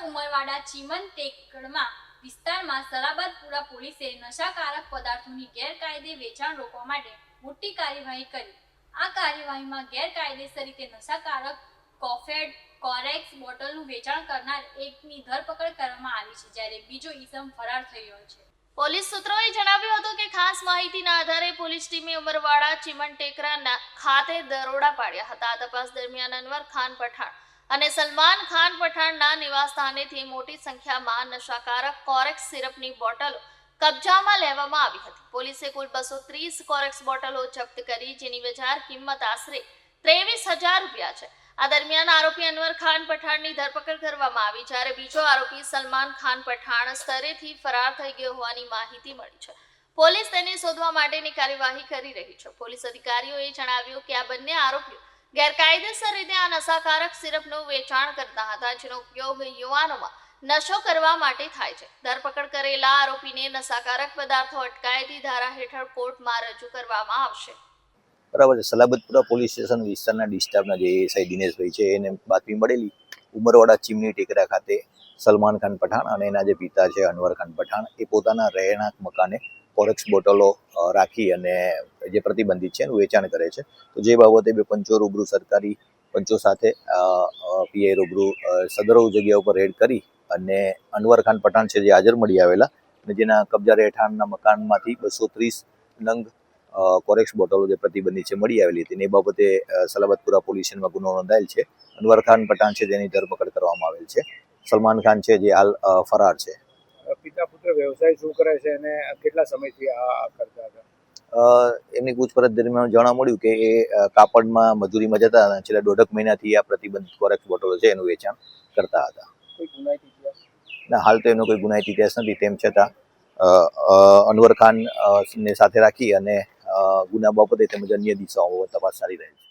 ઉમરવાડા ચીમન ટેકડમાં વિસ્તારમાં સલાબતપુરા પોલીસે નશાકારક પદાર્થોની ગેરકાયદે વેચાણ રોકવા માટે મોટી કાર્યવાહી કરી। આ કાર્યવાહીમાં ગેરકાયદેસર રીતે નશાકારક કોફેડ કોરેક્સ બોટલનું વેચાણ કરનાર એકની ધરપકડ કરવામાં આવી છે, જ્યારે બીજો ઈસમ ફરાર થઈ ગયો છે। પોલીસ સૂત્રોએ જણાવ્યું હતું કે ખાસ માહિતીના આધારે પોલીસ ટીમે ઉમરવાડા ચીમન ટેકરા ખાતે દરોડા પાડ્યા હતા। આ તપાસ દરમિયાન અનવર ખાન પઠાણ અને સલમાન ખાન પઠાણના નિવાસસ્થાનેથી મોટી સંખ્યામાં નશાકારક કોરેક્સ સિરપની બોટલો કબજામાં લેવામાં આવી હતી। પોલીસે કુલ 230 કોરેક્સ બોટલો જપ્ત કરી, જેની બજાર કિંમત આશરે 23,000 રૂપિયા છે। આ દરમિયાન આરોપી અનવર ખાન પઠાણની ધરપકડ કરવામાં આવી, જ્યારે બીજો આરોપી સલમાન ખાન પઠાણ સ્થળેથી ફરાર થઈ ગયો હોવાની માહિતી મળી છે। પોલીસ તેને શોધવા માટેની કાર્યવાહી કરી રહી છે। પોલીસ અધિકારીઓએ જણાવ્યું કે આ બંને આરોપીઓ ગેરકાયદેસર રીતે આ નશાકારક સિરપનું વેચાણ કરતા હતા, જેનો ઉપયોગ યુવાનોમાં નશો કરવા માટે થાય છે। ધરપકડ કરેલા આરોપીને નશાકારક પદાર્થો અટકાયતી ધારા હેઠળ કોર્ટમાં રજૂ કરવામાં આવશે। બરાબર છે। સલાબતપુરા પોલીસ સ્ટેશન વિસ્તારના ડિસ્ટાફના જે એએસઆઈ દિનેશભાઈ છે એને બાતમી મળેલી ઉમરવાડા ચીમની ટેકરા ખાતે સલમાન ખાન પઠાણ અને એના જે પિતા છે અનવર ખાન પઠાણ એ પોતાના રહેણાંક મકાને કોરેક્સ બોટલો રાખી અને જે પ્રતિબંધિત છે એનું વેચાણ કરે છે। તો જે બાબતે બે પંચો રૂબરૂ સરકારી પંચો સાથે પીઆઈ રૂબરૂ સદરો જગ્યા ઉપર રેડ કરી અને અનવર ખાન પઠાણ છે જે હાજર મળી આવેલા અને જેના કબજા રહેઠાણના મકાનમાંથી 230 નંગ કોરેક્સ બોટલો જે પ્રતિબંધિત છે મળી આવેલી હતી। એ બાબતે સલાબતપુરા પોલીસ સ્ટેશનમાં ગુનો નોંધાયેલ છે। અનવર ખાન પઠાણ છે જેની ધરપકડ કરવામાં આવેલ છે। સલમાન ખાન છે જે હાલ ફરાર છે। પિતા પુત્ર વ્યવસાય શું કરે છે અને કેટલા સમયથી આ કરતા હતા? એમની પૂછપરછ દરમિયાન જાણવા મળ્યું કે એ કાપડમાં મજૂરીમાં જતા હતા, છેલ્લા 1.5 મહિનાથી આ પ્રતિબંધિત કોરેક્સ બોટલો છે એનું વેચાણ કરતા હતા। કોઈ ગુનાહિત ઇતિહાસ? ના, હાલ તો એનો કોઈ ગુનાહિત ઇતિહાસ નથી। તેમ છતાં અનવર ખાન ને સાથે રાખી અને ગુના બાબતે તેમજ અન્ય દિશાઓ તપાસ ચાલી રહી છે।